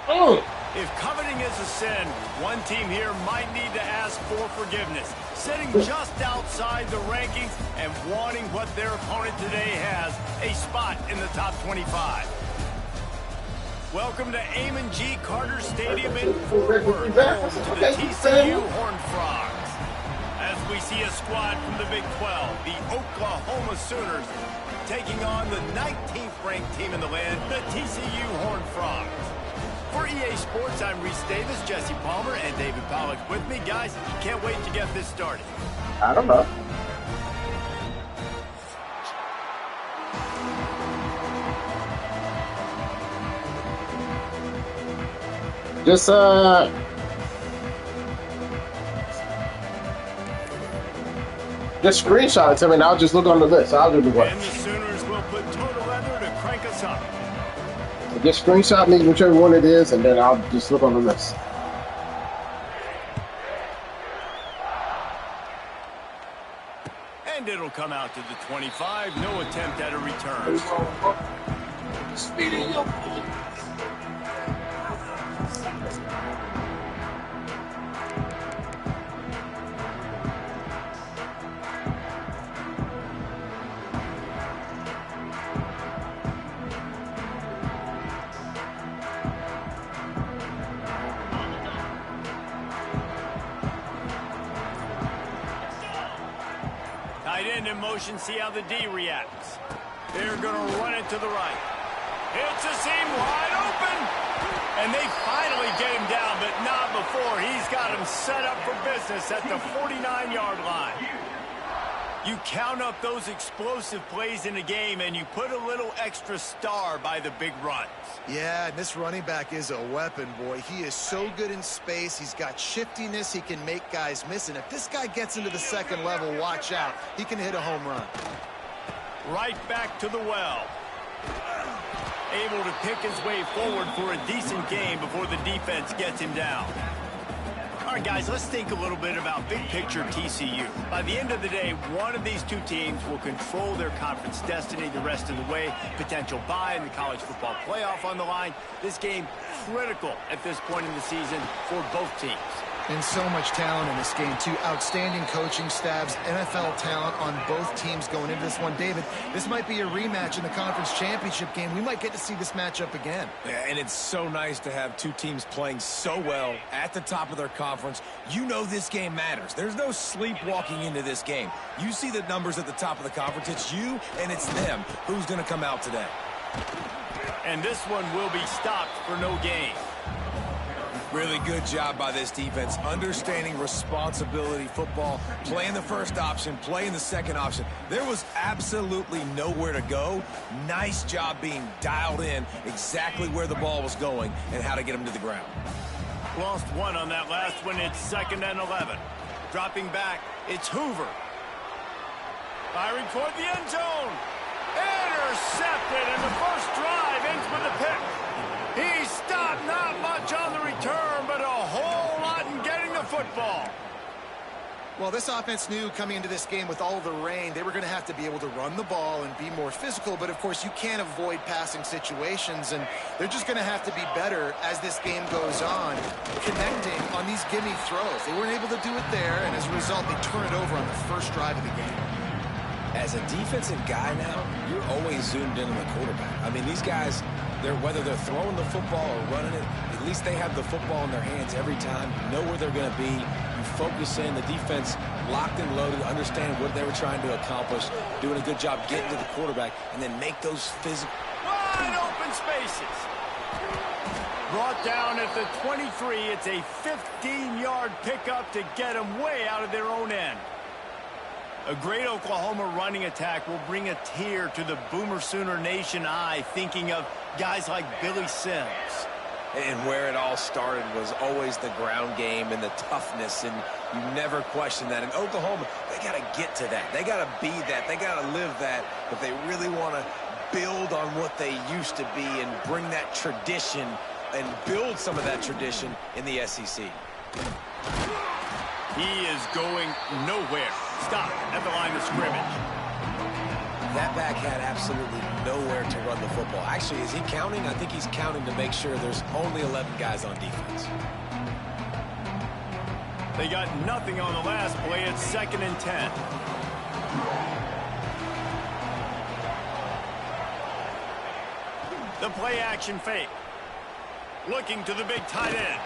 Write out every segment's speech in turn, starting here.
Oh. If coveting is a sin, one team here might need to ask for forgiveness, sitting just outside the rankings and wanting what their opponent today has, a spot in the top 25. Welcome to Amon G. Carter Stadium in Fort Worth, home to the TCU Horned Frogs. As we see a squad from the Big 12, the Oklahoma Sooners, taking on the 19th ranked team in the land, the TCU Horned Frogs. For EA Sports, I'm Reese Davis, Jesse Palmer, and David Pollack with me. Guys, can't wait to get this started. I don't know. Just screenshot it to me, and I'll just look on the list. I'll do the work. And the Sooners will put total leather to crank us up. So just screenshot me whichever one it is, and then I'll just look on the list. And it'll come out to the 25. No attempt at a return. Speed of your Tight end in motion, see how the D reacts. They're going to run it to the right. It's a seam wide open. And they finally get him down, but not before. He's got him set up for business at the 49-yard line. You count up those explosive plays in a game, and you put a little extra star by the big runs. Yeah, and this running back is a weapon, boy. He is so good in space. He's got shiftiness. He can make guys miss. And if this guy gets into the second level, watch out. He can hit a home run. Right back to the well. Able to pick his way forward for a decent game before the defense gets him down. All right, guys, let's think a little bit about big picture TCU. By the end of the day, one of these two teams will control their conference destiny the rest of the way. Potential bye in the college football playoff on the line. This game critical at this point in the season for both teams. And so much talent in this game, too. Outstanding coaching staffs, NFL talent on both teams going into this one. David, this might be a rematch in the conference championship game. We might get to see this matchup again. Yeah, and it's so nice to have two teams playing so well at the top of their conference. You know this game matters. There's no sleepwalking into this game. You see the numbers at the top of the conference. It's you and it's them. Who's going to come out today? And this one will be stopped for no gain. Really good job by this defense, understanding responsibility football, playing the first option, playing the second option. There was absolutely nowhere to go. Nice job being dialed in exactly where the ball was going and how to get him to the ground. Lost one on that last one. It's 2nd and 11. Dropping back, it's Hoover. Firing toward the end zone. Intercepted, and the first drive ends with a pick. He stopped, not much on the return, but a whole lot in getting the football. Well, this offense knew coming into this game with all the rain, they were going to have to be able to run the ball and be more physical. But, of course, you can't avoid passing situations, and they're just going to have to be better as this game goes on, connecting on these gimme throws. They weren't able to do it there, and as a result, they turn it over on the first drive of the game. As a defensive guy now, you're always zoomed in on the quarterback. I mean, these guys, whether they're throwing the football or running it, at least they have the football in their hands every time. You know where they're going to be. You focus in. The defense locked and loaded, understand what they were trying to accomplish, doing a good job getting to the quarterback, and then make those physical. Wide open spaces. Brought down at the 23. It's a 15-yard pickup to get them way out of their own end. A great Oklahoma running attack will bring a tear to the Boomer Sooner Nation eye, thinking of guys like Billy Sims. And where it all started was always the ground game and the toughness, and you never question that. In Oklahoma, they got to get to that. They got to be that. They got to live that if they really want to build on what they used to be and bring that tradition and build some of that tradition in the SEC. He is going nowhere. Stop at the line of scrimmage. That back had absolutely nowhere to run the football. Actually, is he counting? I think he's counting to make sure there's only 11 guys on defense. They got nothing on the last play. It's 2nd and 10. The play action fake. Looking to the big tight end.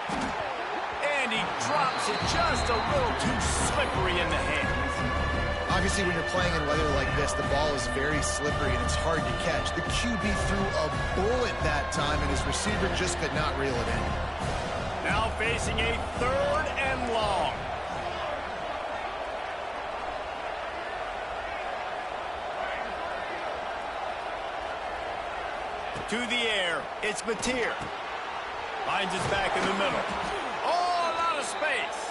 And he drops it just a little too slippery in the hands. Obviously, when you're playing in weather like this, the ball is very slippery and it's hard to catch. The QB threw a bullet that time, and his receiver just could not reel it in. Now facing a 3rd and long. To the air, it's Mateer. Finds his back in the middle. Oh, a lot of space.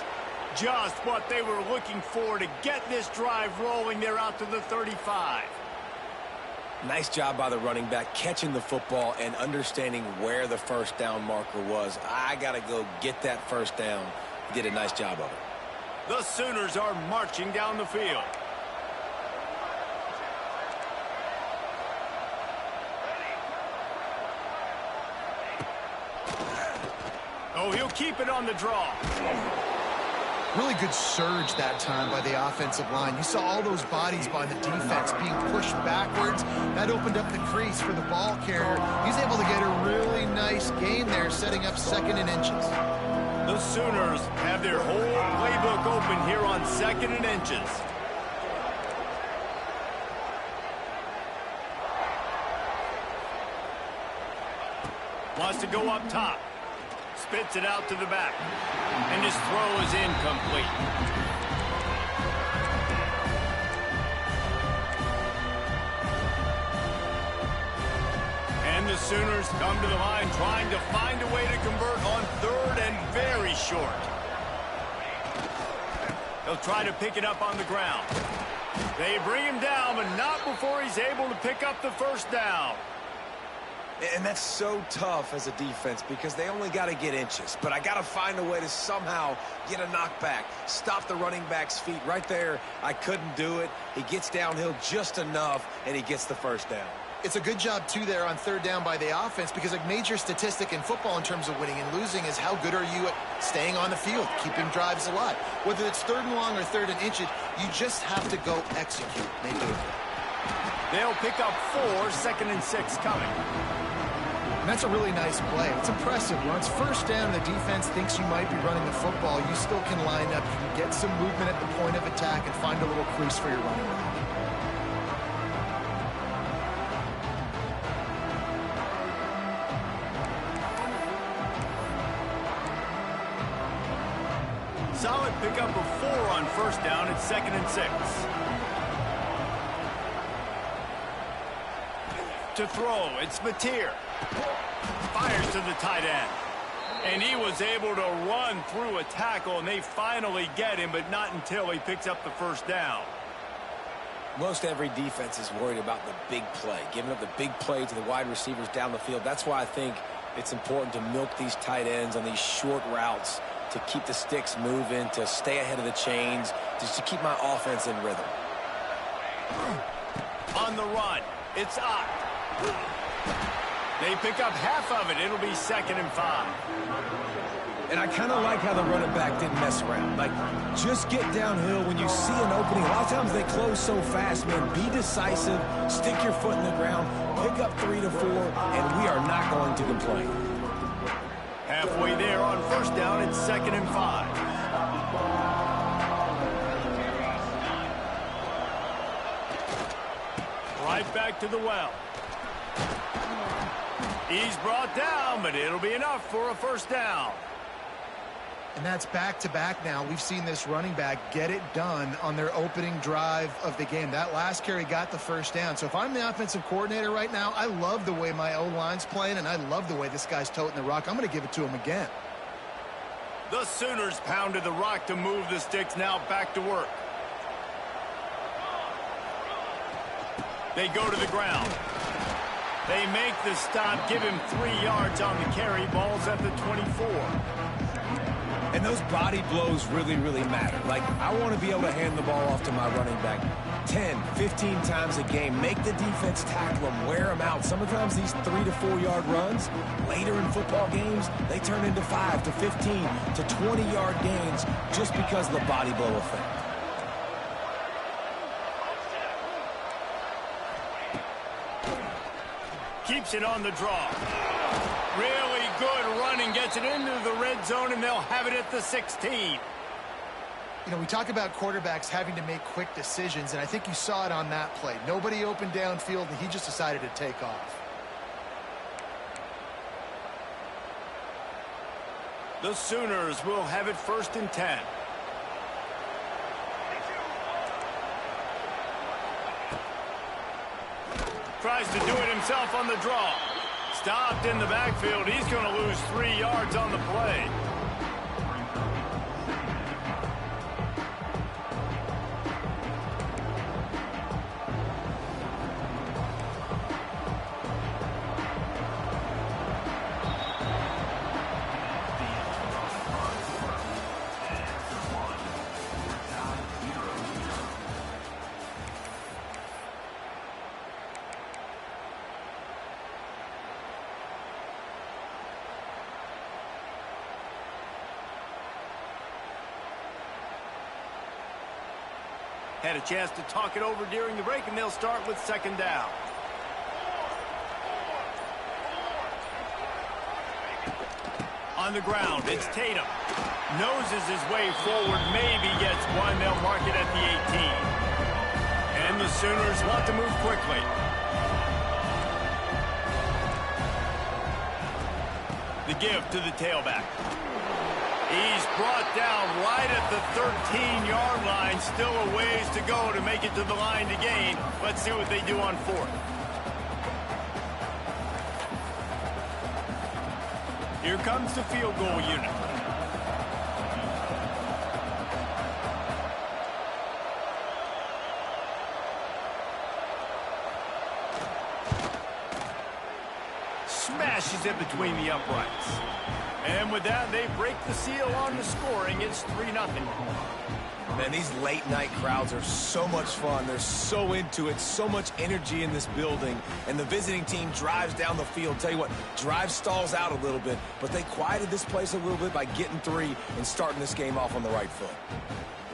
Just what they were looking for to get this drive rolling. They're out to the 35. Nice job by the running back, catching the football and understanding where the first down marker was. I got to go get that first down. He did a nice job of it. The Sooners are marching down the field. Oh, he'll keep it on the draw. Really good surge that time by the offensive line. You saw all those bodies by the defense being pushed backwards. That opened up the crease for the ball carrier. He's able to get a really nice gain there, setting up 2nd and inches. The Sooners have their whole playbook open here on 2nd and inches. Wants to go up top. Spits it out to the back. And his throw is incomplete. And the Sooners come to the line trying to find a way to convert on 3rd and very short. They'll try to pick it up on the ground. They bring him down, but not before he's able to pick up the first down. And that's so tough as a defense because they only got to get inches. But I got to find a way to somehow get a knockback, stop the running back's feet. Right there, I couldn't do it. He gets downhill just enough, and he gets the first down. It's a good job, too, there on 3rd down by the offense because a major statistic in football in terms of winning and losing is how good are you at staying on the field, keeping drives alive. Whether it's 3rd and long or 3rd and inches, you just have to go execute. They do. They'll pick up 4, 2nd and 6 coming. And that's a really nice play. It's impressive. When it's 1st down, the defense thinks you might be running the football. You still can line up. You can get some movement at the point of attack and find a little crease for your running back. Solid pickup of 4 on 1st down. It's 2nd and 6. To throw, it's Mateer. Fires to the tight end. And he was able to run through a tackle, and they finally get him, but not until he picks up the first down. Most every defense is worried about the big play, giving up the big play to the wide receivers down the field. That's why I think it's important to milk these tight ends on these short routes to keep the sticks moving, to stay ahead of the chains, just to keep my offense in rhythm. On the run, it's Ott. They pick up half of it. It'll be 2nd and 5. And I kind of like how the running back didn't mess around. Like, just get downhill when you see an opening. A lot of times they close so fast, man. Be decisive, stick your foot in the ground, pick up 3 to 4, and we are not going to complain. Halfway there on 1st down, it's 2nd and 5. Right back to the well. He's brought down, but it'll be enough for a first down. And that's back-to-back now. We've seen this running back get it done on their opening drive of the game. That last carry got the first down. So if I'm the offensive coordinator right now, I love the way my O-line's playing, and I love the way this guy's toting the rock. I'm going to give it to him again. The Sooners pounded the rock to move the sticks. Now back to work. They go to the ground. They make the stop, give him 3 yards on the carry. Ball's at the 24. And those body blows really, really matter. Like, I want to be able to hand the ball off to my running back 10, 15 times a game. Make the defense tackle them, wear them out. Sometimes these 3 to 4 yard runs, later in football games, they turn into 5 to 15 to 20 yard gains just because of the body blow effect. Keeps it on the draw. Really good running, gets it into the red zone, and they'll have it at the 16. You know, we talk about quarterbacks having to make quick decisions, and I think you saw it on that play. Nobody open downfield, and he just decided to take off. The Sooners will have it 1st and 10. Tries to do it himself on the draw. Stopped in the backfield. He's going to lose 3 yards on the play. Had a chance to talk it over during the break, and they'll start with 2nd down. On the ground, it's Tatum. Noses his way forward, maybe gets one. They'll mark it at the 18. And the Sooners want to move quickly. The give to the tailback. He's brought down right at the 13-yard line. Still a ways to go to make it to the line to gain. Let's see what they do on 4th. Here comes the field goal unit. Smashes it between the uprights. And with that, they break the seal on the scoring. It's 3-0. Man, these late-night crowds are so much fun. They're so into it, so much energy in this building. And the visiting team drives down the field. Tell you what, drive stalls out a little bit, but they quieted this place a little bit by getting 3 and starting this game off on the right foot.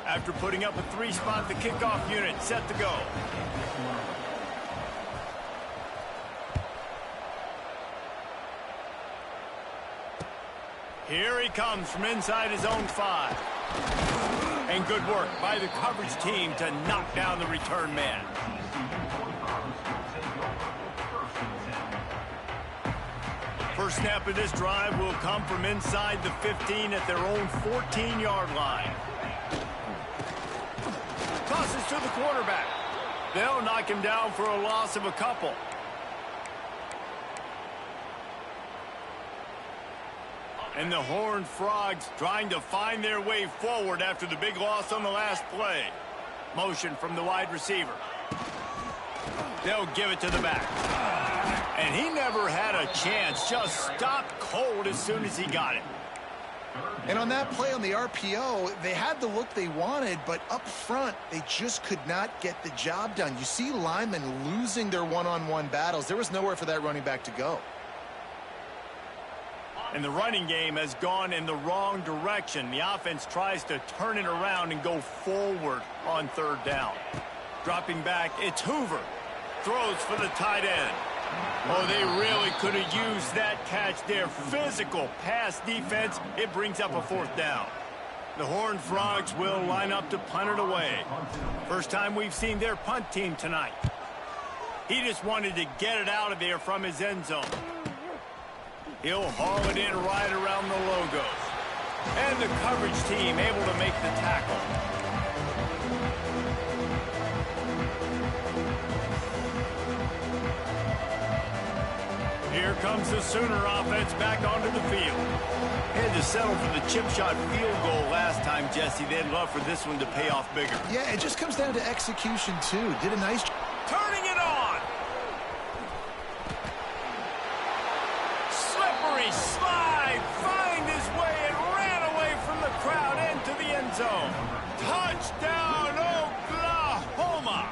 After putting up a 3-spot, the kickoff unit set to go. Here he comes from inside his own 5. And good work by the coverage team to knock down the return man. First snap of this drive will come from inside the 15 at their own 14-yard line. Tosses to the quarterback. They'll knock him down for a loss of a couple. And the Horned Frogs trying to find their way forward after the big loss on the last play. Motion from the wide receiver. They'll give it to the back. And he never had a chance. Just stopped cold as soon as he got it. And on that play on the RPO, they had the look they wanted, but up front, they just could not get the job done. You see linemen losing their one-on-one battles. There was nowhere for that running back to go. And the running game has gone in the wrong direction. The offense tries to turn it around and go forward on 3rd down. Dropping back, it's Hoover. Throws for the tight end. Oh, they really could have used that catch there. Physical pass defense. It brings up a 4th down. The Horned Frogs will line up to punt it away. First time we've seen their punt team tonight. He just wanted to get it out of there from his end zone. He'll haul it in right around the logos. And the coverage team able to make the tackle. Here comes the Sooner offense back onto the field. Had to settle for the chip shot field goal last time, Jesse. They'd love for this one to pay off bigger. Yeah, it just comes down to execution, too. Did a nice job. Turning it on. Slippery slide. Find his way and ran away from the Touchdown, Oklahoma!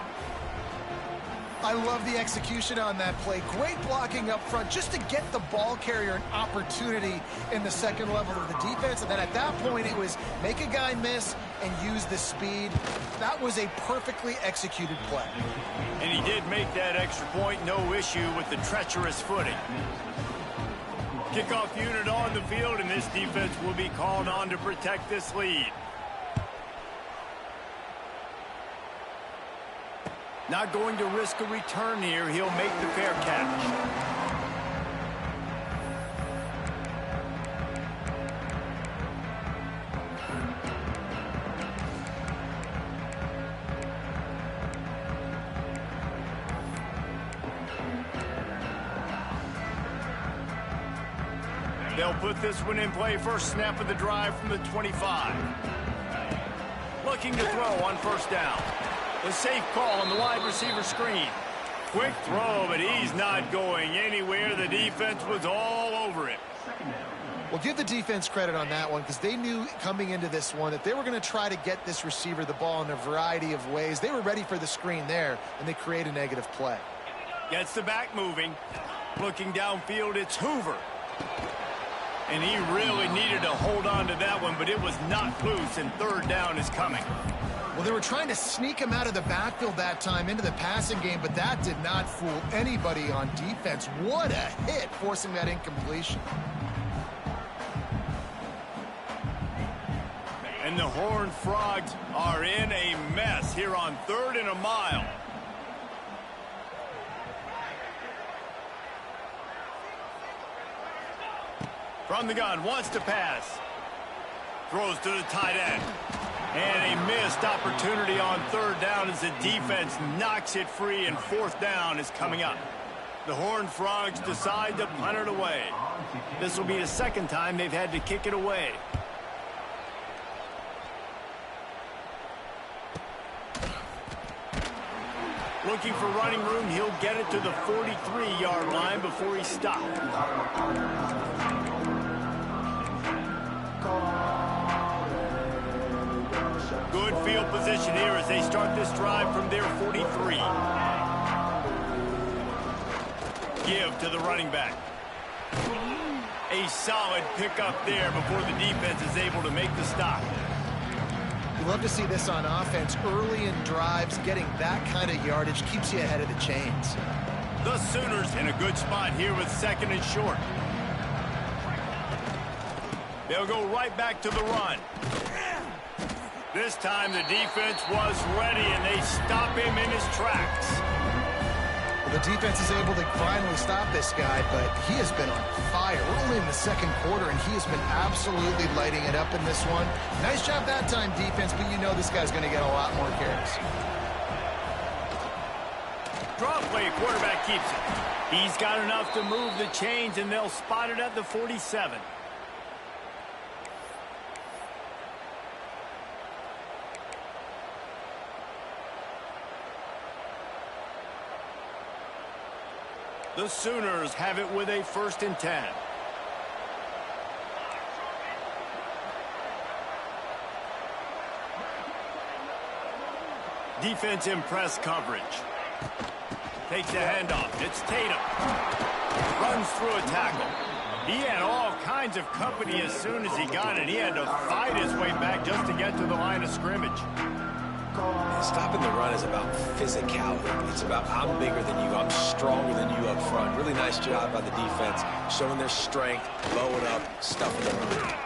I love the execution on that play. Great blocking up front just to get the ball carrier an opportunity in the second level of the defense. And then at that point, it was make a guy miss and use the speed. That was a perfectly executed play. And he did make that extra point, no issue with the treacherous footing. Kickoff unit on the field, and this defense will be called on to protect this lead. Not going to risk a return here. He'll make the fair catch. They'll put this one in play. First snap of the drive from the 25. Looking to throw on first down. The safe call on the wide receiver screen. Quick throw, but he's not going anywhere. The defense was all over it. Well, give the defense credit on that one because they knew coming into this one that they were going to try to get this receiver the ball in a variety of ways. They were ready for the screen there, and they create a negative play. Gets the back moving. Looking downfield, it's Hoover. And he really needed to hold on to that one, but it was not loose, and third down is coming. Well, they were trying to sneak him out of the backfield that time into the passing game, but that did not fool anybody on defense. What a hit, forcing that incompletion. And the Horned Frogs are in a mess here on 3rd and a mile. From the gun, wants to pass. Throws to the tight end. And a missed opportunity on 3rd down as the defense knocks it free, and 4th down is coming up. The Horned Frogs decide to punt it away. This will be the 2nd time they've had to kick it away. Looking for running room, he'll get it to the 43-yard line before he stopped. Good field position here as they start this drive from their 43. Give to the running back. A solid pickup there before the defense is able to make the stop. You love to see this on offense. Early in drives, getting that kind of yardage keeps you ahead of the chains. The Sooners in a good spot here with 2nd and short. They'll go right back to the run. This time the defense was ready, and they stop him in his tracks. Well, the defense is able to finally stop this guy, but he has been on fire. We're only in the 2nd quarter, and he has been absolutely lighting it up in this one. Nice job that time, defense, but you know this guy's going to get a lot more carries. Draw play, quarterback keeps it. He's got enough to move the chains, and they'll spot it at the 47. The Sooners have it with a 1st and 10. Defense in press coverage. Takes the handoff. It's Tatum. Runs through a tackle. He had all kinds of company as soon as he got it. He had to fight his way back just to get to the line of scrimmage. Stopping the run is about physicality. It's about I'm bigger than you, I'm stronger than you up front. Really nice job by the defense, showing their strength, blowing up, stuffing the run.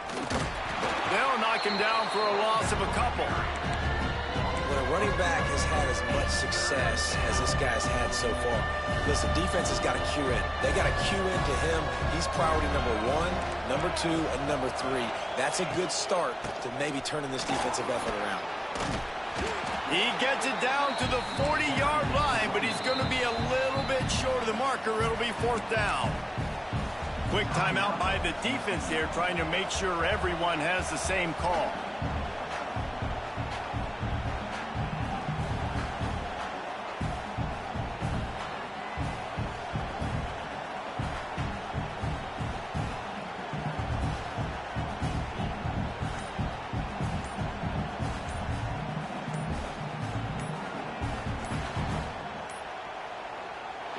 They'll knock him down for a loss of a couple. When a running back has had as much success as this guy's had so far, listen, defense has got to cue in. They got to cue into him. He's priority number 1, number 2, and number 3. That's a good start to maybe turning this defensive effort around. He gets it down to the 40-yard line, but he's going to be a little bit short of the marker. It'll be 4th down. Quick timeout by the defense there, trying to make sure everyone has the same call.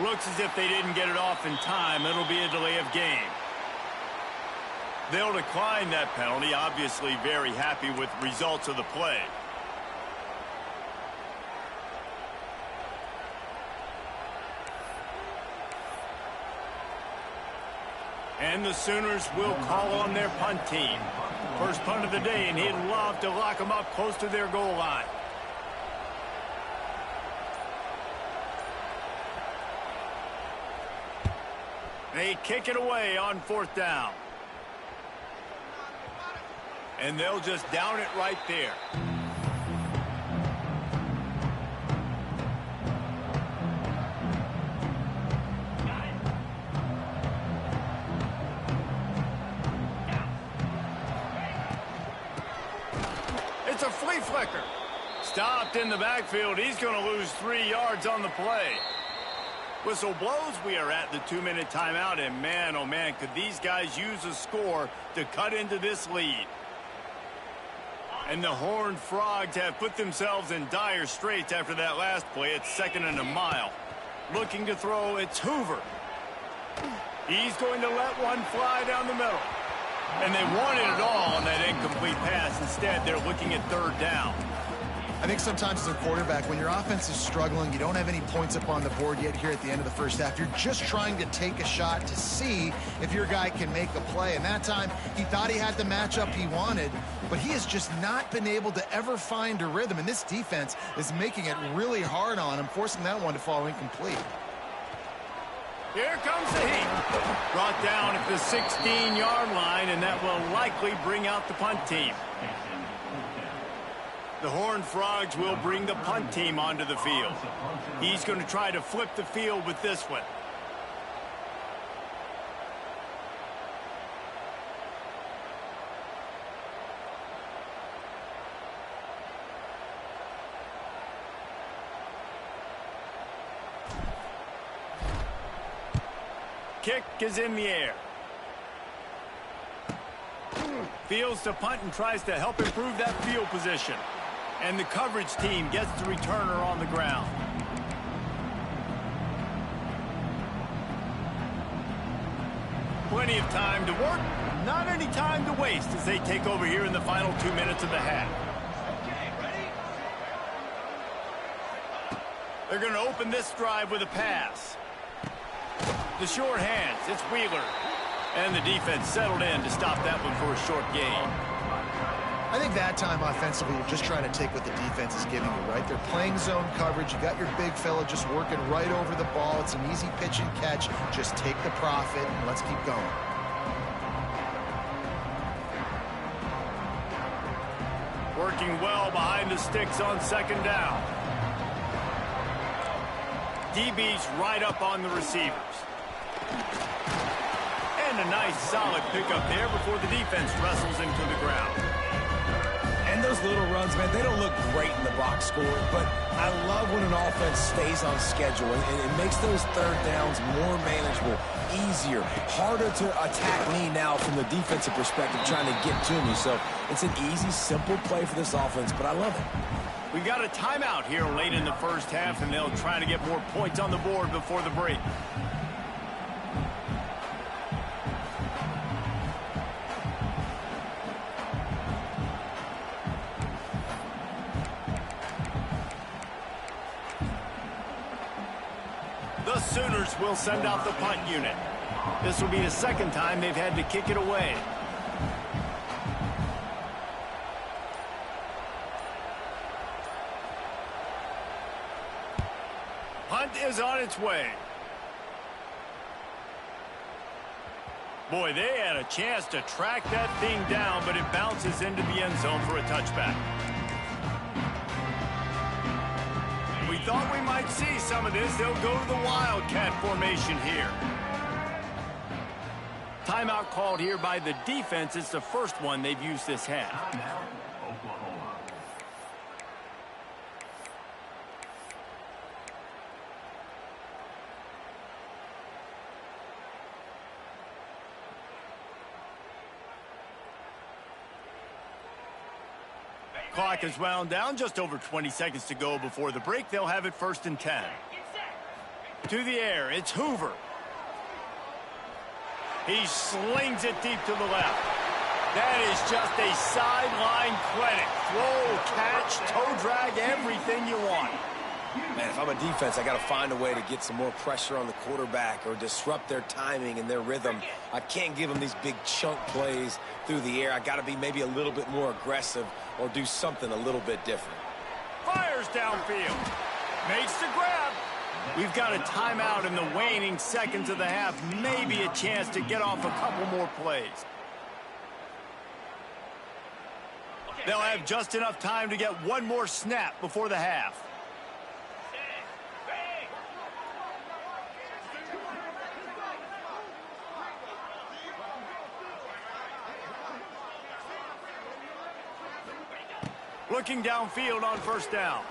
Looks as if they didn't get it off in time. It'll be a delay of game. They'll decline that penalty, obviously very happy with the results of the play. And the Sooners will call on their punt team. First punt of the day, and he'd love to lock them up close to their goal line. They kick it away on 4th down. And they'll just down it right there. It's a flea flicker. Stopped in the backfield. He's going to lose 3 yards on the play. Whistle blows. We are at the 2-minute timeout, and man, oh man, could these guys use a score to cut into this lead. And the Horned Frogs have put themselves in dire straits after that last play. It's 2nd and a mile. Looking to throw, it's Hoover. He's going to let one fly down the middle. And they wanted it all on that incomplete pass. Instead, they're looking at 3rd down. I think sometimes as a quarterback, when your offense is struggling, you don't have any points up on the board yet here at the end of the first half. You're just trying to take a shot to see if your guy can make a play. And that time, he thought he had the matchup he wanted, but he has just not been able to ever find a rhythm. And this defense is making it really hard on him, forcing that one to fall incomplete. Here comes the heat. Brought down at the 16-yard line, and that will likely bring out the punt team. The Horned Frogs will bring the punt team onto the field. He's going to try to flip the field with this one. Kick is in the air. Fields to punt and tries to help improve that field position. And the coverage team gets the returner on the ground. Plenty of time to work, not any time to waste as they take over here in the final 2 minutes of the half. They're going to open this drive with a pass. The short hands, it's Wheeler. And the defense settled in to stop that one for a short gain. I think that time offensively, you're just trying to take what the defense is giving you, right? They're playing zone coverage. You got your big fella just working right over the ball. It's an easy pitch and catch. Just take the profit and let's keep going. Working well behind the sticks on 2nd down. DB's right up on the receivers. And a nice solid pickup there before the defense wrestles him to the ground. And those little runs, man, they don't look great in the box score, but I love when an offense stays on schedule, and it makes those 3rd downs more manageable, easier, harder to attack me now from the defensive perspective, trying to get to me. So it's an easy, simple play for this offense, but I love it. We got a timeout here late in the first half, and they'll try to get more points on the board before the break. The Sooners will send out the punt unit. This will be the 2nd time they've had to kick it away. Punt is on its way. Boy, they had a chance to track that thing down, but it bounces into the end zone for a touchback. We thought we might see some of this. They'll go to the Wildcat formation here. Timeout called here by the defense. It's the first one they've used this half. Clock is wound down. Just over 20 seconds to go before the break. They'll have it 1st and 10. To the air, it's Hoover. He slings it deep to the left. That is just a sideline clinic. Throw, catch, toe drag, everything you want. Man, if I'm a defense, I got to find a way to get some more pressure on the quarterback or disrupt their timing and their rhythm. I can't give them these big chunk plays through the air. I got to be maybe a little bit more aggressive or do something a little bit different. Fires downfield. Makes the grab. We've got a timeout in the waning seconds of the half. Maybe a chance to get off a couple more plays. They'll have just enough time to get one more snap before the half. Looking downfield on first down.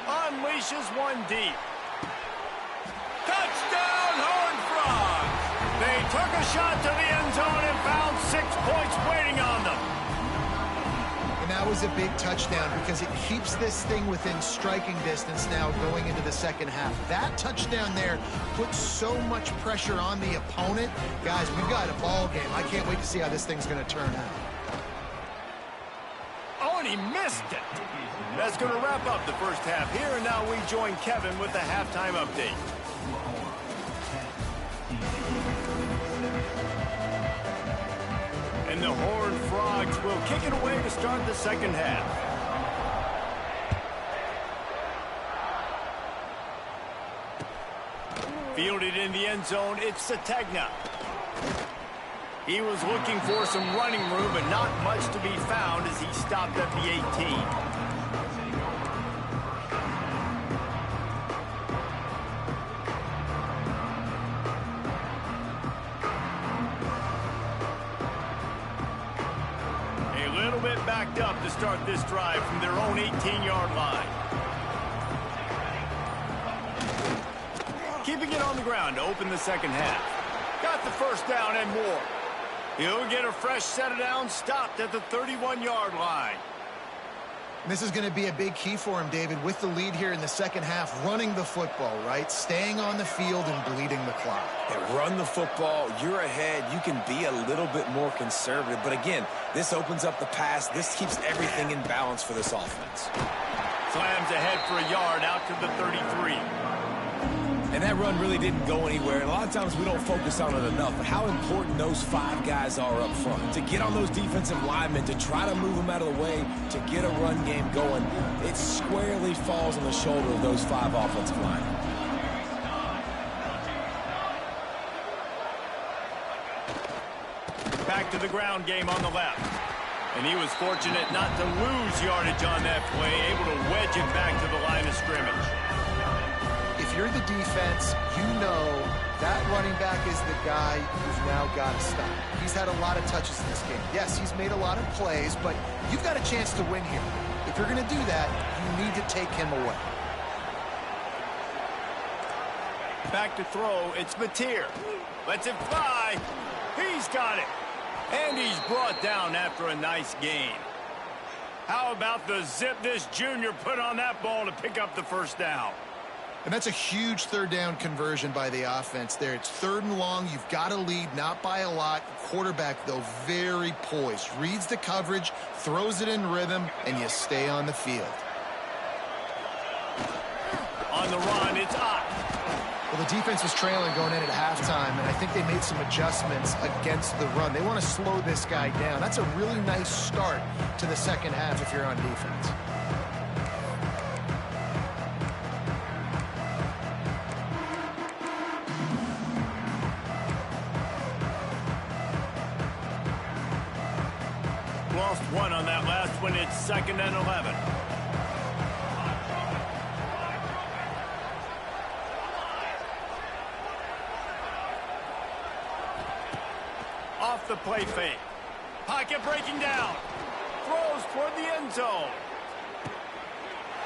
Unleashes one deep. Touchdown, Horned Frogs! They took a shot to the end zone and found 6 points waiting on them. And that was a big touchdown because it keeps this thing within striking distance now going into the second half. That touchdown there puts so much pressure on the opponent. Guys, we've got a ball game. I can't wait to see how this thing's going to turn out. Oh, and he missed it. That's going to wrap up the first half here, and now we join Kevin with the halftime update. And the Horned Frogs will kick it away to start the second half. Fielded in the end zone, it's Sategna. He was looking for some running room, but not much to be found as he stopped at the 18. A little bit backed up to start this drive from their own 18-yard line. Keeping it on the ground to open the second half. Got the first down and more. He'll get a fresh set of downs, stopped at the 31-yard line. This is going to be a big key for him, David, with the lead here in the second half, running the football, right? Staying on the field and bleeding the clock. Yeah, run the football. You're ahead. You can be a little bit more conservative. But again, this opens up the pass. This keeps everything in balance for this offense. Slams ahead for a yard out to the 33. And that run really didn't go anywhere. And a lot of times we don't focus on it enough. But how important those 5 guys are up front. To get on those defensive linemen, to try to move them out of the way, to get a run game going, it squarely falls on the shoulder of those 5 offensive linemen. Back to the ground game on the left. And he was fortunate not to lose yardage on that play, able to wedge it back to the line of scrimmage. If you're the defense, you know that running back is the guy you've now got to stop. He's had a lot of touches in this game. Yes, he's made a lot of plays, but you've got a chance to win here. If you're going to do that, you need to take him away. Back to throw, it's Mateer. Lets it fly. He's got it. And he's brought down after a nice gain. How about the zip this junior put on that ball to pick up the first down? And that's a huge third down conversion by the offense there. It's 3rd and long. You've got to lead, not by a lot. Quarterback, though, very poised. Reads the coverage, throws it in rhythm, and you stay on the field. On the run, it's Ott. Well, the defense was trailing going in at halftime, and I think they made some adjustments against the run. They want to slow this guy down. That's a really nice start to the second half if you're on defense. Lost one on that last one. It's 2nd and 11. Off the play fake. Pocket breaking down. Throws toward the end zone.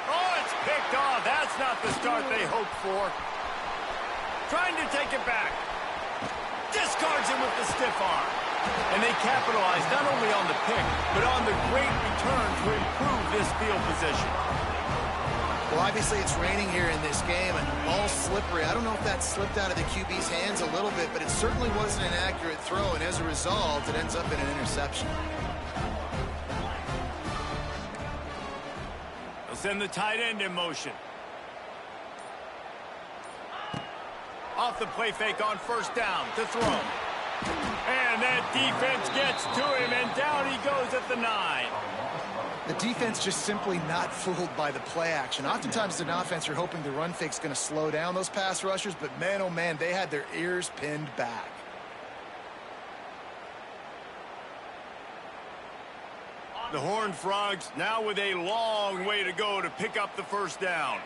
Oh, it's picked off. That's not the start they hoped for. Trying to take it back. Discards it with the stiff arm. And they capitalize not only on the pick, but on the great return to improve this field position. Well, obviously it's raining here in this game, and ball's slippery. I don't know if that slipped out of the QB's hands a little bit, but it certainly wasn't an accurate throw, and as a result, it ends up in an interception. They'll send the tight end in motion. Off the play fake on first down to throw. And that defense gets to him, and down he goes at the 9. The defense just simply not fooled by the play action. Oftentimes, as an offense, you're hoping the run fake's going to slow down those pass rushers, but man, oh man, they had their ears pinned back. The Horned Frogs now with a long way to go to pick up the first down.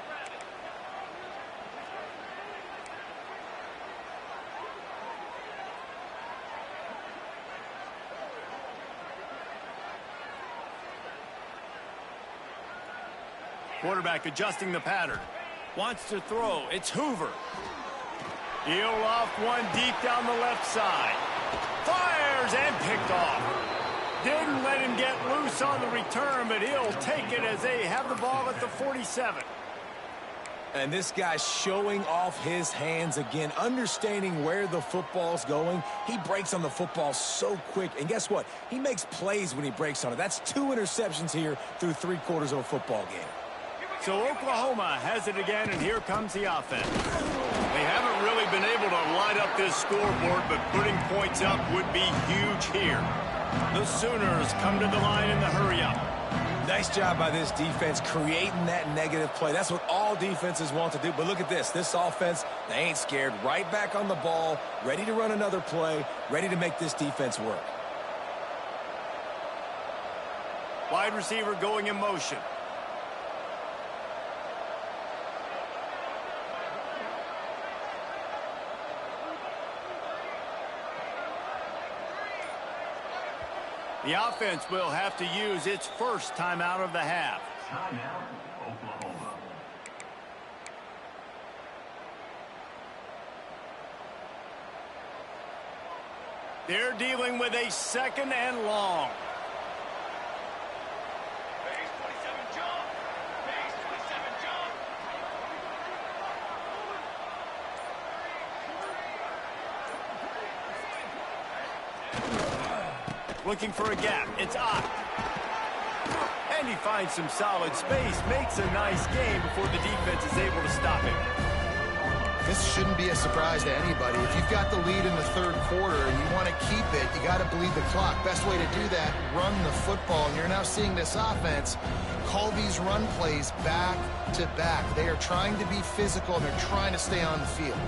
Quarterback adjusting the pattern. Wants to throw. It's Hoover. He'll off one deep down the left side. Fires and picked off. Didn't let him get loose on the return, but he'll take it as they have the ball at the 47. And this guy's showing off his hands again, understanding where the football's going. He breaks on the football so quick. And guess what? He makes plays when he breaks on it. That's 2 interceptions here through 3 quarters of a football game. So Oklahoma has it again, and here comes the offense. They haven't really been able to light up this scoreboard, but putting points up would be huge here. The Sooners come to the line in the hurry-up. Nice job by this defense creating that negative play. That's what all defenses want to do. But look at this. This offense, they ain't scared. Right back on the ball, ready to run another play, ready to make this defense work. Wide receiver going in motion. The offense will have to use its first timeout of the half. Timeout, Oklahoma. They're dealing with a second and long. Base 27 jump. Base 27 jump. Looking for a gap. It's Ott. And he finds some solid space. Makes a nice game before the defense is able to stop him. This shouldn't be a surprise to anybody. If you've got the lead in the third quarter and you want to keep it, you got to bleed the clock. Best way to do that, run the football. And you're now seeing this offense call these run plays back to back. They are trying to be physical, and they're trying to stay on the field.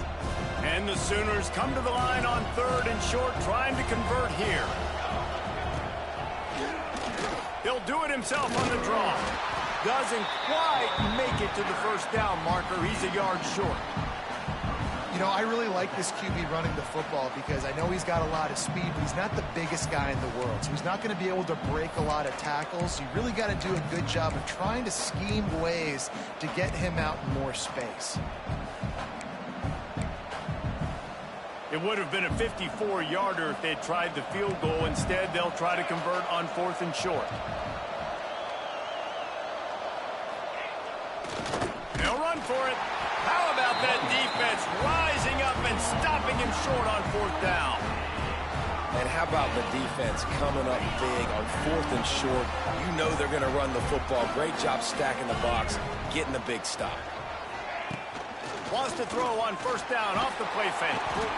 And the Sooners come to the line on third and short, trying to convert here. He'll do it himself on the draw. Doesn't quite make it to the first down marker. He's a yard short. You know, I really like this QB running the football because I know he's got a lot of speed, but he's not the biggest guy in the world. So he's not going to be able to break a lot of tackles. You really got to do a good job of trying to scheme ways to get him out in more space. It would have been a 54-yarder if they'd tried the field goal. Instead, they'll try to convert on fourth and short. They'll run for it. How about that defense rising up and stopping him short on fourth down? And how about the defense coming up big on fourth and short? You know they're going to run the football. Great job stacking the box, getting the big stop. Wants to throw on first down off the play fake.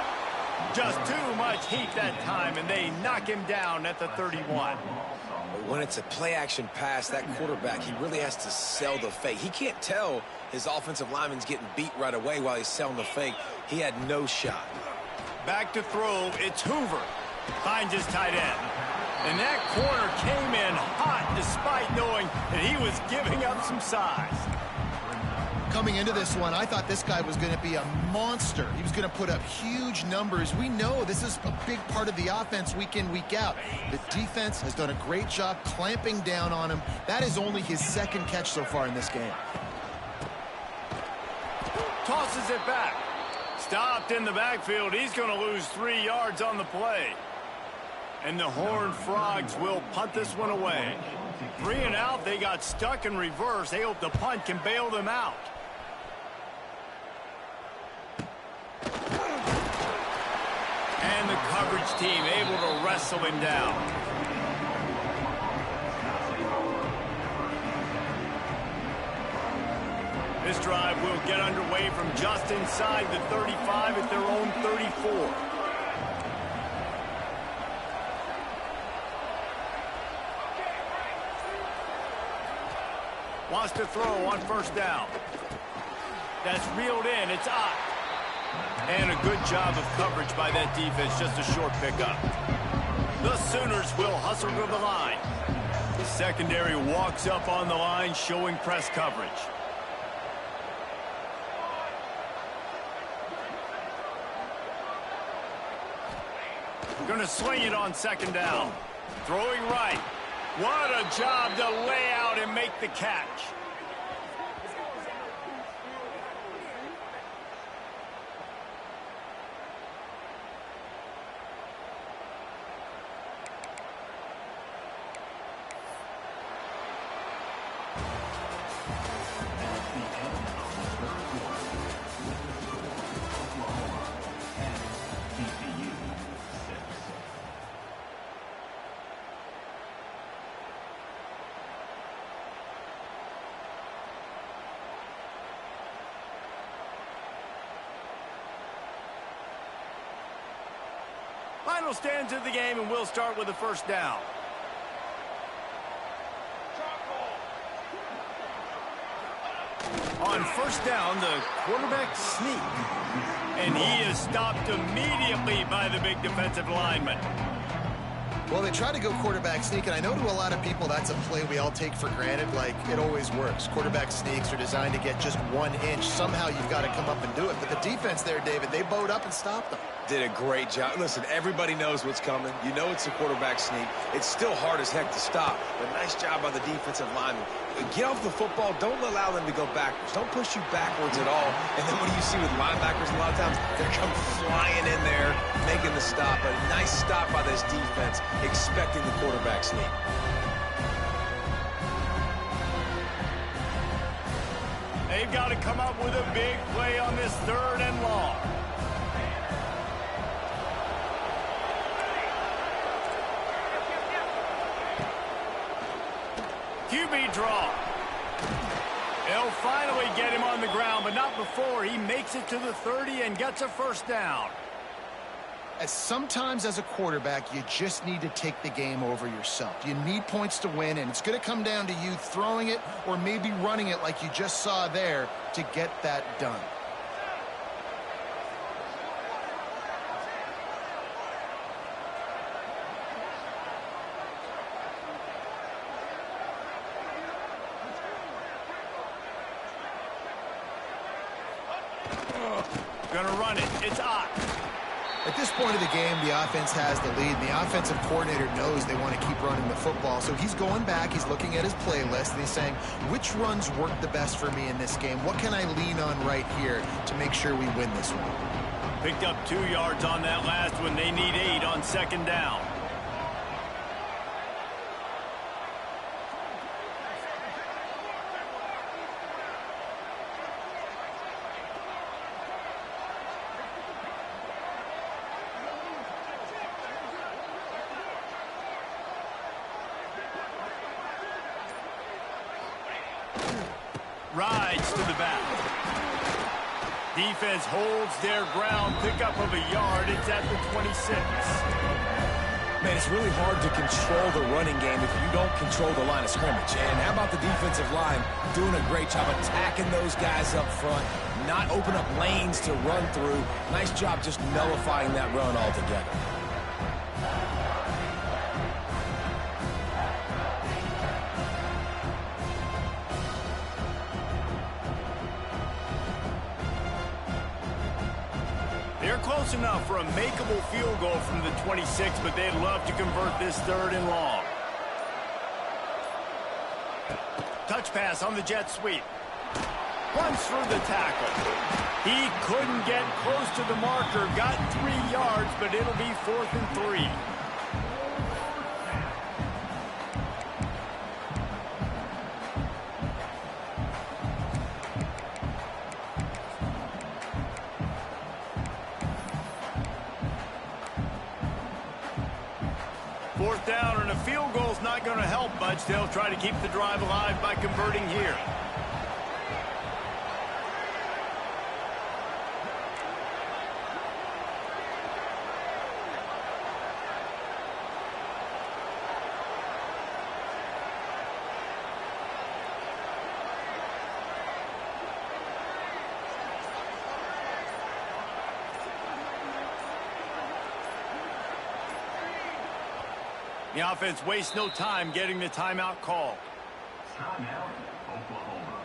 Just too much heat that time, and they knock him down at the 31. But when it's a play-action pass, that quarterback, he really has to sell the fake. He can't tell his offensive lineman's getting beat right away while he's selling the fake. He had no shot. Back to throw, it's Hoover. Finds his tight end. And that corner came in hot despite knowing that he was giving up some size. Coming into this one, I thought this guy was going to be a monster. He was going to put up huge numbers. We know this is a big part of the offense week in, week out. The defense has done a great job clamping down on him. That is only his second catch so far in this game. Tosses it back. Stopped in the backfield. He's going to lose 3 yards on the play. And the Horned Frogs will punt this one away. 3 and out, they got stuck in reverse. They hope the punt can bail them out. And the coverage team able to wrestle him down. This drive will get underway from just inside the 35 at their own 34. Wants to throw on first down. That's reeled in. It's up. And a good job of coverage by that defense. Just a short pickup. The Sooners will hustle to the line. The secondary walks up on the line, showing press coverage. Going to sling it on second down. Throwing right. What a job to lay out and make the catch. Final stands of the game, and we'll start with the first down. On first down, the quarterback sneak. And he is stopped immediately by the big defensive lineman. Well, they try to go quarterback sneak, and I know to a lot of people that's a play we all take for granted, like it always works. Quarterback sneaks are designed to get just 1 inch. Somehow you've got to come up and do it. But the defense there, David, they bowed up and stopped them. Did a great job. Listen, everybody knows what's coming. You know it's a quarterback sneak. It's still hard as heck to stop, but nice job by the defensive lineman. Get off the football. Don't allow them to go backwards. Don't push you backwards at all. And then what do you see with linebackers a lot of times? They come flying in there, making the stop. A nice stop by this defense, expecting the quarterback sneak. They've got to come up with a big play on this 3rd and long. QB draw. They'll finally get him on the ground, but not before he makes it to the 30 and gets a first down. Sometimes as a quarterback, you just need to take the game over yourself. You need points to win, and it's going to come down to you throwing it or maybe running it like you just saw there to get that done. Gonna run it. It's Ott. At this point of the game, the offense has the lead. And the offensive coordinator knows they want to keep running the football. So he's going back. He's looking at his playlist, and he's saying, which runs work the best for me in this game? What can I lean on right here to make sure we win this one? Picked up 2 yards on that last one. They need 8 on second down. Rides to the back. Defense holds their ground. Pickup of a yard. It's at the 26. Man, it's really hard to control the running game if you don't control the line of scrimmage. And how about the defensive line doing a great job attacking those guys up front, not open up lanes to run through. Nice job just nullifying that run altogether. They're close enough for a makeable field goal from the 26, but they'd love to convert this 3rd and long. Touch pass on the jet sweep. Runs through the tackle. He couldn't get close to the marker. Got 3 yards, but it'll be 4th and 3. not going to help much. They'll try to keep the drive alive by converting here. The offense wastes no time getting the timeout call. Timeout, Oklahoma.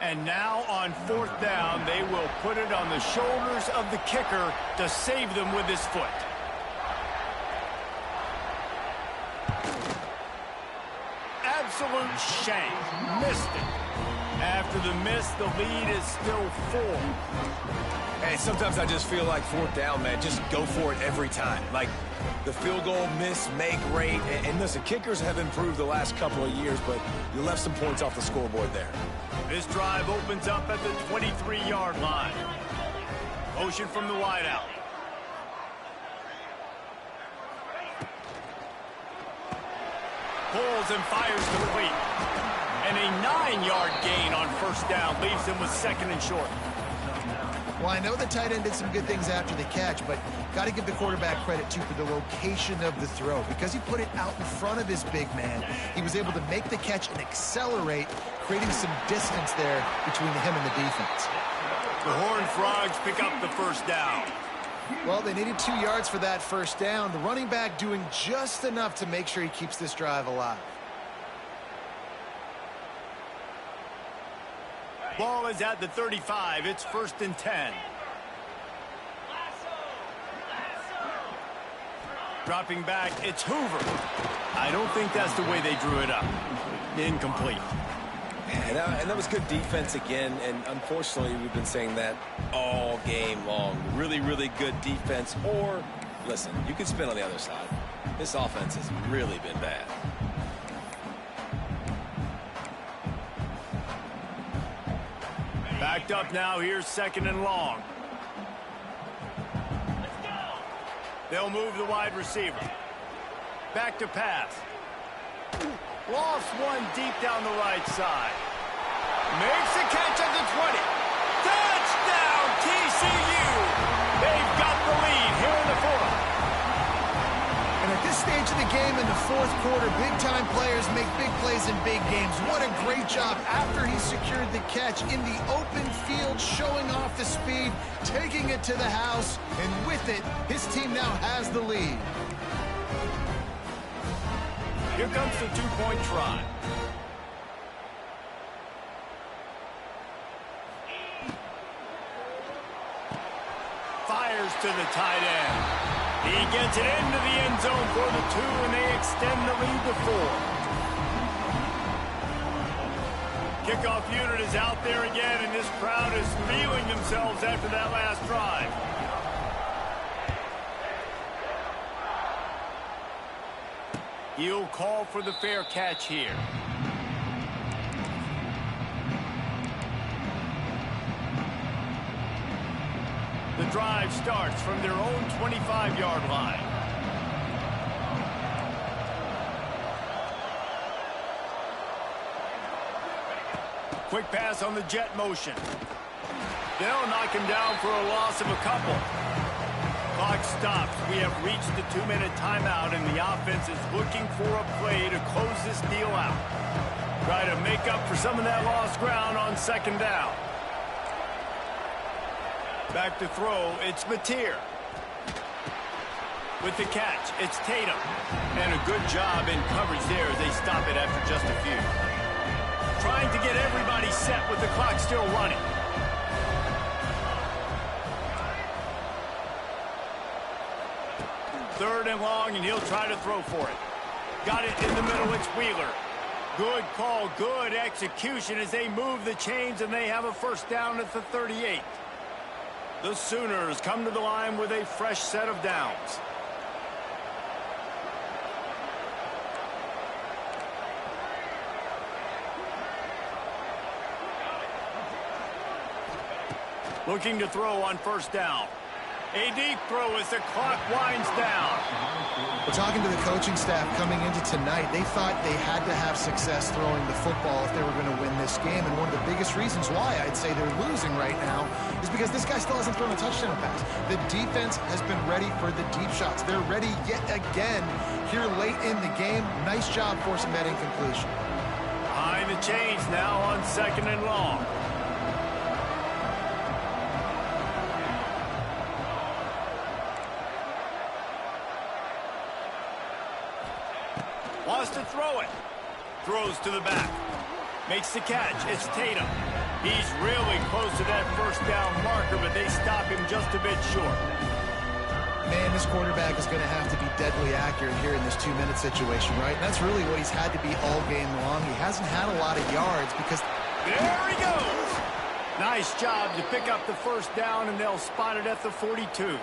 And now on 4th down, they will put it on the shoulders of the kicker to save them with his foot. Absolute shame. Missed it. After the miss, the lead is still 4. Hey, sometimes I just feel like 4th down, man. Just go for it every time. Like the field goal miss, make rate. And listen, kickers have improved the last couple of years, but you left some points off the scoreboard there. This drive opens up at the 23-yard line. Motion from the wideout. Pulls and fires complete. And a 9-yard gain on 1st down leaves him with 2nd and short. Well, I know the tight end did some good things after the catch, but got to give the quarterback credit, too, for the location of the throw. Because he put it out in front of his big man, he was able to make the catch and accelerate, creating some distance there between him and the defense. The Horned Frogs pick up the 1st down. Well, they needed 2 yards for that 1st down. The running back doing just enough to make sure he keeps this drive alive. Ball is at the 35. It's 1st and 10. Dropping back, it's Hoover. I don't think that's the way they drew it up. Incomplete. And that was good defense again, and unfortunately, we've been saying that all game long. Really, really good defense, or, listen, you can spin on the other side. This offense has really been bad. Backed up now, here's 2nd and long. They'll move the wide receiver. Back to pass. Lost one deep down the right side. Makes a catch at the 20. Touchdown, TCU! They've got the lead here in the 4th. And at this stage of the game in the 4th quarter, big-time players make big plays in big games. What a great job after he secured the catch in the open field, showing off the speed, taking it to the house, and with it, his team now has the lead. Here comes the 2-point try. Fires to the tight end. He gets it into the end zone for the 2, and they extend the lead to 4. Kickoff unit is out there again, and this crowd is feeling themselves after that last drive. He'll call for the fair catch here. The drive starts from their own 25-yard line. Quick pass on the jet motion. They'll knock him down for a loss of a couple. Clock stops. We have reached the 2-minute timeout, and the offense is looking for a play to close this deal out. Try to make up for some of that lost ground on 2nd down. Back to throw, it's Mateer. With the catch, it's Tatum. And a good job in coverage there as they stop it after just a few. Trying to get everybody set with the clock still running. Third and long, and he'll try to throw for it. Got it in the middle, it's Wheeler. Good call, good execution as they move the chains, and they have a 1st down at the 38. The Sooners come to the line with a fresh set of downs. Looking to throw on first down. A deep throw as the clock winds down. Well, talking to the coaching staff coming into tonight, they thought they had to have success throwing the football if they were going to win this game. And one of the biggest reasons why I'd say they're losing right now is because this guy still hasn't thrown a touchdown pass. The defense has been ready for the deep shots. They're ready yet again here late in the game. Nice job forcing that incompletion. Behind the chains now on 2nd and long. Wants to throw it. Throws to the back. Makes the catch. It's Tatum. He's really close to that first down marker, but they stop him just a bit short. Man, this quarterback is going to have to be deadly accurate here in this 2-minute situation, right? And that's really what he's had to be all game long. He hasn't had a lot of yards because... There he goes! Nice job to pick up the first down, and they'll spot it at the 42.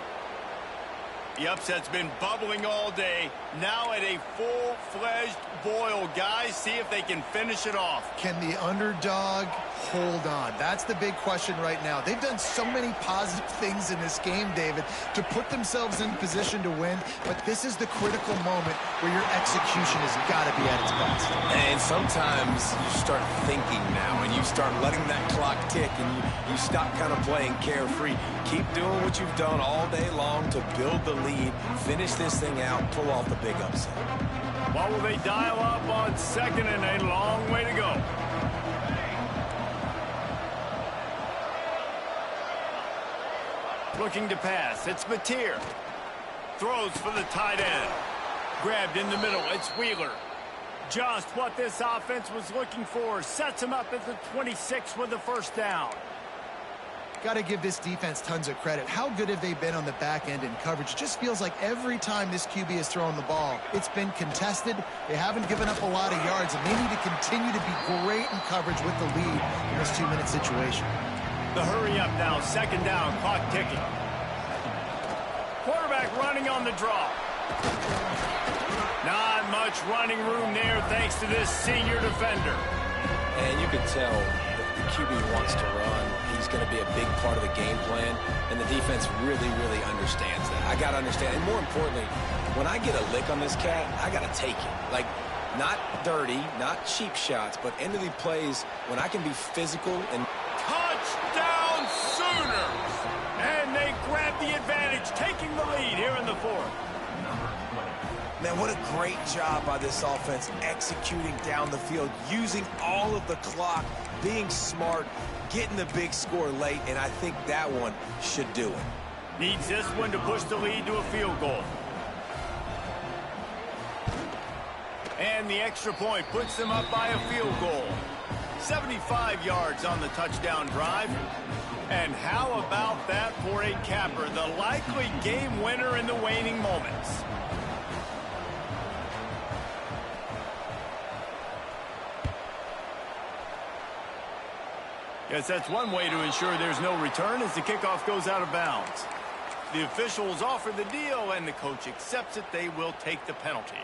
The upset's been bubbling all day. Now at a full-fledged boil. Guys, see if they can finish it off. Can the underdog hold on? That's the big question right now. They've done so many positive things in this game, David, to put themselves in position to win, but this is the critical moment where your execution has got to be at its best. And sometimes you start thinking now, and you start letting that clock tick, and you stop kind of playing carefree. Keep doing what you've done all day long to build the lead, finish this thing out, pull off the big upset. What will they dial up on 2nd and a long way to go? Looking to pass. It's Mateer. Throws for the tight end. Grabbed in the middle. It's Wheeler. Just what this offense was looking for. Sets him up at the 26 with the first down. Got to give this defense tons of credit. How good have they been on the back end in coverage? It just feels like every time this QB is throwing the ball, it's been contested. They haven't given up a lot of yards, and they need to continue to be great in coverage with the lead in this 2-minute situation. The hurry up now. 2nd down. Clock ticking. Quarterback running on the draw. Not much running room there thanks to this senior defender. And you can tell that the QB wants to run. He's going to be a big part of the game plan, and the defense really, really understands that. I got to understand, and more importantly, when I get a lick on this cat, I got to take it. Like, not dirty, not cheap shots, but end of the plays when I can be physical and... Touchdown Sooners! And they grab the advantage, taking the lead here in the 4th. Man, what a great job by this offense executing down the field, using all of the clock, being smart, getting the big score late, and I think that one should do it. Needs this one to push the lead to a field goal. And the extra point puts them up by a field goal. 75 yards on the touchdown drive. And how about that for a capper, the likely game winner in the waning moments. Yes, that's one way to ensure there's no return as the kickoff goes out of bounds. The officials offer the deal, and the coach accepts it. They will take the penalty.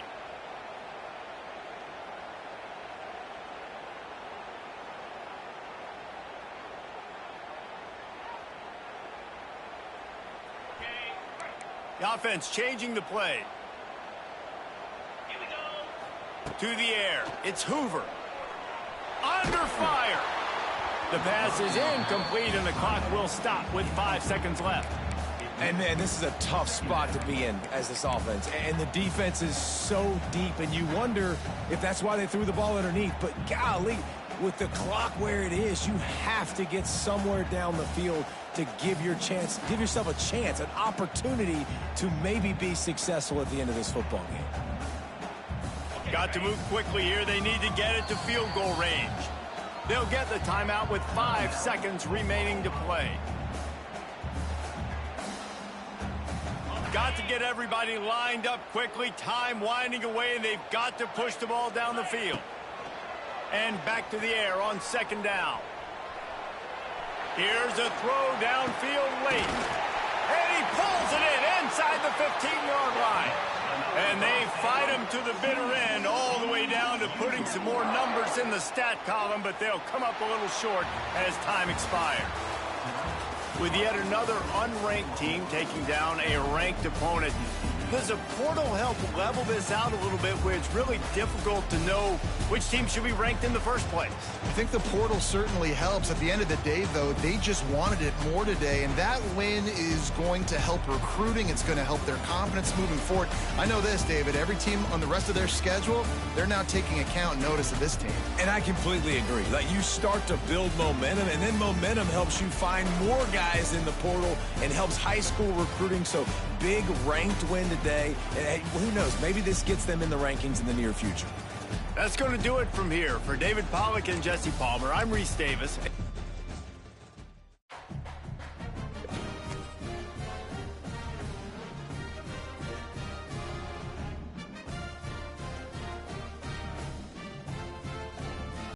The offense changing the play. Here we go. To the air. It's Hoover. Under fire. The pass is incomplete, and the clock will stop with 5 seconds left. And, man, this is a tough spot to be in as this offense. And the defense is so deep, and you wonder if that's why they threw the ball underneath. But, golly, with the clock where it is, you have to get somewhere down the field to give yourself a chance, an opportunity to maybe be successful at the end of this football game. Got to move quickly here. They need to get it to field goal range. They'll get the timeout with 5 seconds remaining to play. Got to get everybody lined up quickly. Time winding away, and they've got to push the ball down the field. And back to the air on 2nd down. Here's a throw downfield late. And he pulls it in inside the 15-yard line. And they fight him to the bitter end, all the way down to putting some more numbers in the stat column, but they'll come up a little short as time expires. with yet another unranked team taking down a ranked opponent. Does the portal help level this out a little bit where it's really difficult to know which team should be ranked in the first place? I think the portal certainly helps. At the end of the day, though, they just wanted it more today, and that win is going to help recruiting. It's going to help their confidence moving forward. I know this, David. Every team on the rest of their schedule, they're now taking account and notice of this team. And I completely agree. Like, you start to build momentum, and then momentum helps you find more guys in the portal and helps high school recruiting. So big ranked win today. And who knows, maybe this gets them in the rankings in the near future. That's going to do it from here. For David Pollack and Jesse Palmer, I'm Reese Davis.